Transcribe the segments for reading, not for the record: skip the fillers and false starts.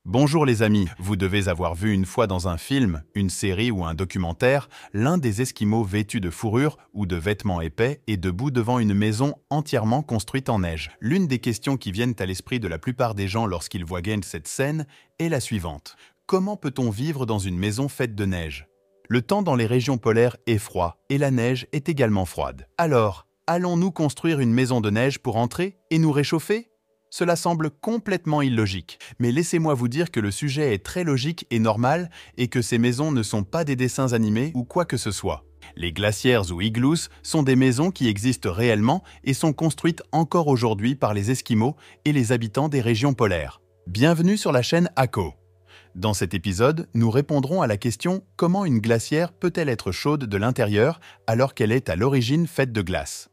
Bonjour les amis, vous devez avoir vu une fois dans un film, une série ou un documentaire, l'un des Esquimaux vêtus de fourrure ou de vêtements épais est debout devant une maison entièrement construite en neige. L'une des questions qui viennent à l'esprit de la plupart des gens lorsqu'ils voient cette scène est la suivante. Comment peut-on vivre dans une maison faite de neige? Le temps dans les régions polaires est froid et la neige est également froide. Alors, allons-nous construire une maison de neige pour entrer et nous réchauffer? Cela semble complètement illogique, mais laissez-moi vous dire que le sujet est très logique et normal et que ces maisons ne sont pas des dessins animés ou quoi que ce soit. Les glacières ou igloos sont des maisons qui existent réellement et sont construites encore aujourd'hui par les Esquimaux et les habitants des régions polaires. Bienvenue sur la chaîne ACO. Dans cet épisode, nous répondrons à la question « Comment une glacière peut-elle être chaude de l'intérieur alors qu'elle est à l'origine faite de glace ?»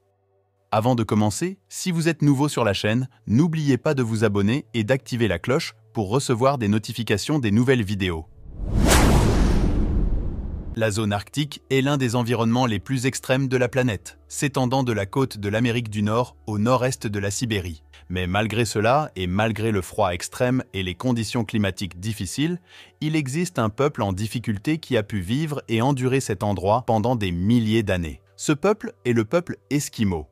Avant de commencer, si vous êtes nouveau sur la chaîne, n'oubliez pas de vous abonner et d'activer la cloche pour recevoir des notifications des nouvelles vidéos. La zone arctique est l'un des environnements les plus extrêmes de la planète, s'étendant de la côte de l'Amérique du Nord au nord-est de la Sibérie. Mais malgré cela, et malgré le froid extrême et les conditions climatiques difficiles, il existe un peuple en difficulté qui a pu vivre et endurer cet endroit pendant des milliers d'années. Ce peuple est le peuple Esquimau.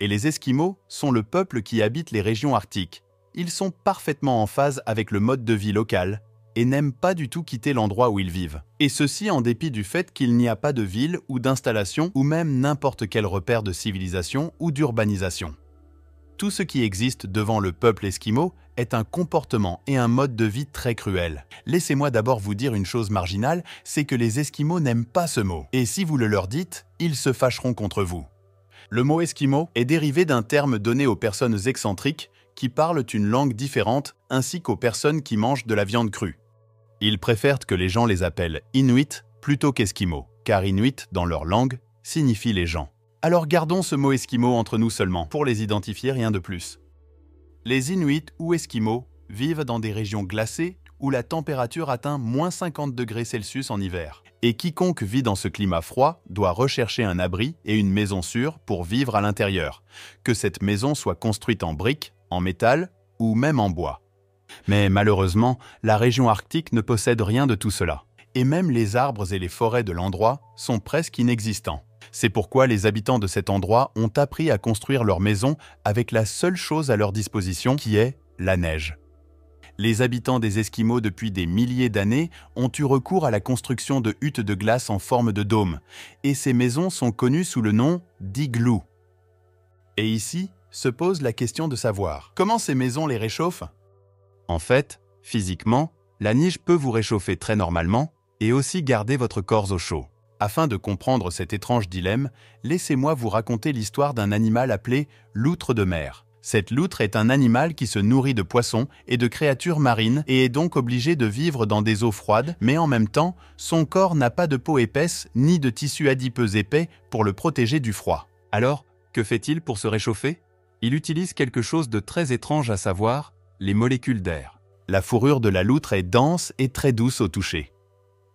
Et les Esquimaux sont le peuple qui habite les régions arctiques. Ils sont parfaitement en phase avec le mode de vie local et n'aiment pas du tout quitter l'endroit où ils vivent. Et ceci en dépit du fait qu'il n'y a pas de ville ou d'installation ou même n'importe quel repère de civilisation ou d'urbanisation. Tout ce qui existe devant le peuple Esquimau est un comportement et un mode de vie très cruel. Laissez-moi d'abord vous dire une chose marginale, c'est que les Esquimaux n'aiment pas ce mot. Et si vous le leur dites, ils se fâcheront contre vous. Le mot Esquimau est dérivé d'un terme donné aux personnes excentriques qui parlent une langue différente ainsi qu'aux personnes qui mangent de la viande crue. Ils préfèrent que les gens les appellent Inuits plutôt qu'Esquimaux, car Inuit dans leur langue signifie les gens. Alors gardons ce mot Esquimau entre nous seulement, pour les identifier, rien de plus. Les Inuits ou Esquimaux vivent dans des régions glacées où la température atteint -50 degrés Celsius en hiver. Et quiconque vit dans ce climat froid doit rechercher un abri et une maison sûre pour vivre à l'intérieur, que cette maison soit construite en briques, en métal ou même en bois. Mais malheureusement, la région arctique ne possède rien de tout cela. Et même les arbres et les forêts de l'endroit sont presque inexistants. C'est pourquoi les habitants de cet endroit ont appris à construire leur maison avec la seule chose à leur disposition qui est la neige. Les habitants des Esquimaux depuis des milliers d'années ont eu recours à la construction de huttes de glace en forme de dôme, et ces maisons sont connues sous le nom d'igloo. Et ici se pose la question de savoir comment ces maisons les réchauffent. En fait, physiquement, la neige peut vous réchauffer très normalement et aussi garder votre corps au chaud. Afin de comprendre cet étrange dilemme, laissez-moi vous raconter l'histoire d'un animal appelé loutre de mer. Cette loutre est un animal qui se nourrit de poissons et de créatures marines et est donc obligé de vivre dans des eaux froides, mais en même temps, son corps n'a pas de peau épaisse ni de tissu adipeux épais pour le protéger du froid. Alors, que fait-il pour se réchauffer? Il utilise quelque chose de très étrange à savoir, les molécules d'air. La fourrure de la loutre est dense et très douce au toucher.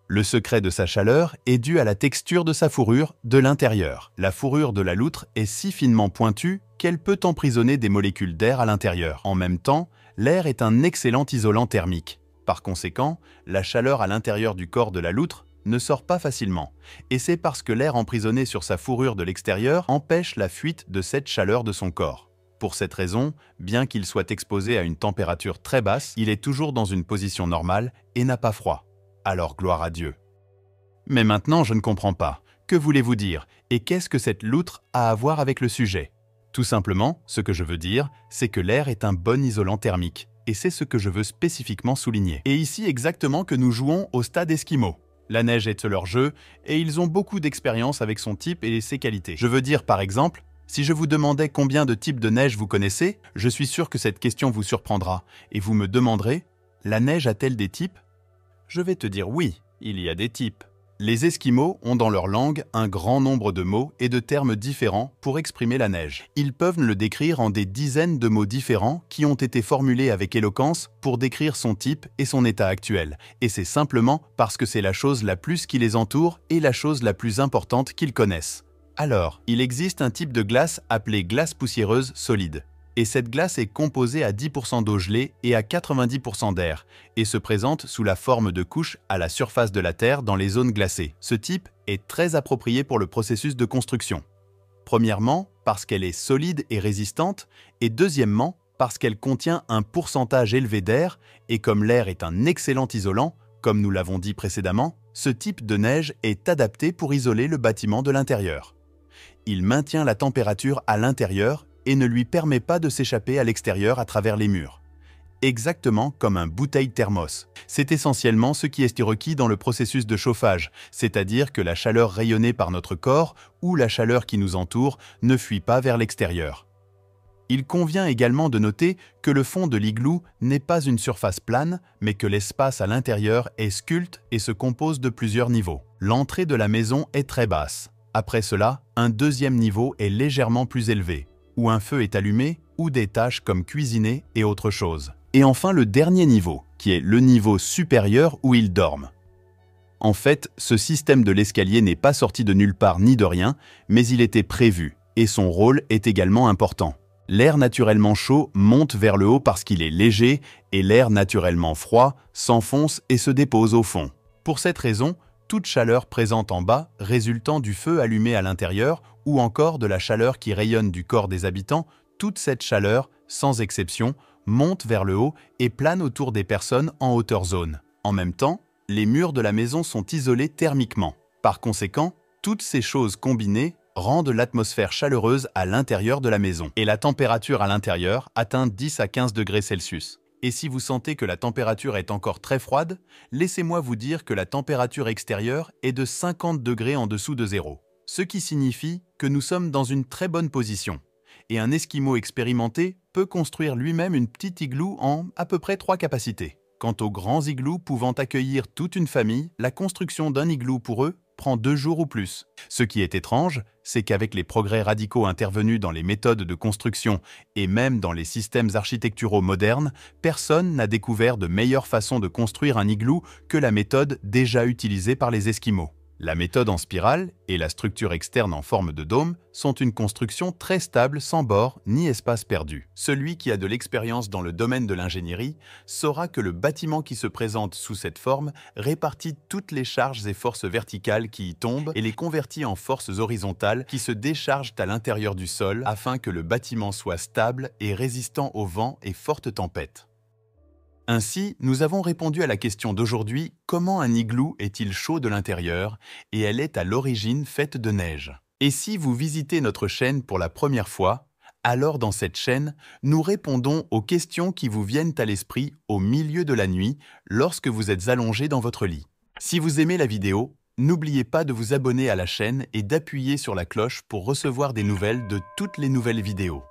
Le secret de sa chaleur est dû à la texture de sa fourrure de l'intérieur. La fourrure de la loutre est si finement pointue qu'elle peut emprisonner des molécules d'air à l'intérieur. En même temps, l'air est un excellent isolant thermique. Par conséquent, la chaleur à l'intérieur du corps de la loutre ne sort pas facilement. Et c'est parce que l'air emprisonné sur sa fourrure de l'extérieur empêche la fuite de cette chaleur de son corps. Pour cette raison, bien qu'il soit exposé à une température très basse, il est toujours dans une position normale et n'a pas froid. Alors gloire à Dieu. Mais maintenant, je ne comprends pas. Que voulez-vous dire? Et qu'est-ce que cette loutre a à voir avec le sujet? Tout simplement, ce que je veux dire, c'est que l'air est un bon isolant thermique. Et c'est ce que je veux spécifiquement souligner. Et ici exactement que nous jouons au stade Esquimau. La neige est leur jeu, et ils ont beaucoup d'expérience avec son type et ses qualités. Je veux dire par exemple, si je vous demandais combien de types de neige vous connaissez, je suis sûr que cette question vous surprendra. Et vous me demanderez, la neige a-t-elle des types? Je vais te dire oui, il y a des types. Les Esquimaux ont dans leur langue un grand nombre de mots et de termes différents pour exprimer la neige. Ils peuvent le décrire en des dizaines de mots différents qui ont été formulés avec éloquence pour décrire son type et son état actuel. Et c'est simplement parce que c'est la chose la plus qui les entoure et la chose la plus importante qu'ils connaissent. Alors, il existe un type de glace appelé glace poussiéreuse solide. Et cette glace est composée à 10% d'eau gelée et à 90% d'air, et se présente sous la forme de couches à la surface de la Terre dans les zones glacées. Ce type est très approprié pour le processus de construction. Premièrement, parce qu'elle est solide et résistante, et deuxièmement, parce qu'elle contient un pourcentage élevé d'air, et comme l'air est un excellent isolant, comme nous l'avons dit précédemment, ce type de neige est adapté pour isoler le bâtiment de l'intérieur. Il maintient la température à l'intérieur et ne lui permet pas de s'échapper à l'extérieur à travers les murs. Exactement comme un bouteille thermos. C'est essentiellement ce qui est requis dans le processus de chauffage, c'est-à-dire que la chaleur rayonnée par notre corps ou la chaleur qui nous entoure ne fuit pas vers l'extérieur. Il convient également de noter que le fond de l'igloo n'est pas une surface plane, mais que l'espace à l'intérieur est sculpté et se compose de plusieurs niveaux. L'entrée de la maison est très basse. Après cela, un deuxième niveau est légèrement plus élevé, où un feu est allumé ou des tâches comme cuisiner et autre chose. Et enfin le dernier niveau, qui est le niveau supérieur où ils dorment. En fait, ce système de l'escalier n'est pas sorti de nulle part ni de rien, mais il était prévu, et son rôle est également important. L'air naturellement chaud monte vers le haut parce qu'il est léger, et l'air naturellement froid s'enfonce et se dépose au fond. Pour cette raison, toute chaleur présente en bas résultant du feu allumé à l'intérieur ou encore de la chaleur qui rayonne du corps des habitants, toute cette chaleur, sans exception, monte vers le haut et plane autour des personnes en hauteur zone. En même temps, les murs de la maison sont isolés thermiquement. Par conséquent, toutes ces choses combinées rendent l'atmosphère chaleureuse à l'intérieur de la maison. Et la température à l'intérieur atteint 10 à 15 degrés Celsius. Et si vous sentez que la température est encore très froide, laissez-moi vous dire que la température extérieure est de 50 degrés en dessous de zéro. Ce qui signifie que nous sommes dans une très bonne position. Et un Esquimau expérimenté peut construire lui-même une petite igloo en à peu près 3 capacités. Quant aux grands igloos pouvant accueillir toute une famille, la construction d'un igloo pour eux prend 2 jours ou plus. Ce qui est étrange, c'est qu'avec les progrès radicaux intervenus dans les méthodes de construction et même dans les systèmes architecturaux modernes, personne n'a découvert de meilleure façon de construire un igloo que la méthode déjà utilisée par les Esquimaux. La méthode en spirale et la structure externe en forme de dôme sont une construction très stable sans bord ni espace perdu. Celui qui a de l'expérience dans le domaine de l'ingénierie saura que le bâtiment qui se présente sous cette forme répartit toutes les charges et forces verticales qui y tombent et les convertit en forces horizontales qui se déchargent à l'intérieur du sol afin que le bâtiment soit stable et résistant au vent et fortes tempêtes. Ainsi, nous avons répondu à la question d'aujourd'hui « Comment un igloo est-il chaud de l'intérieur ?» et elle est à l'origine faite de neige. Et si vous visitez notre chaîne pour la première fois, alors dans cette chaîne, nous répondons aux questions qui vous viennent à l'esprit au milieu de la nuit lorsque vous êtes allongé dans votre lit. Si vous aimez la vidéo, n'oubliez pas de vous abonner à la chaîne et d'appuyer sur la cloche pour recevoir des nouvelles de toutes les nouvelles vidéos.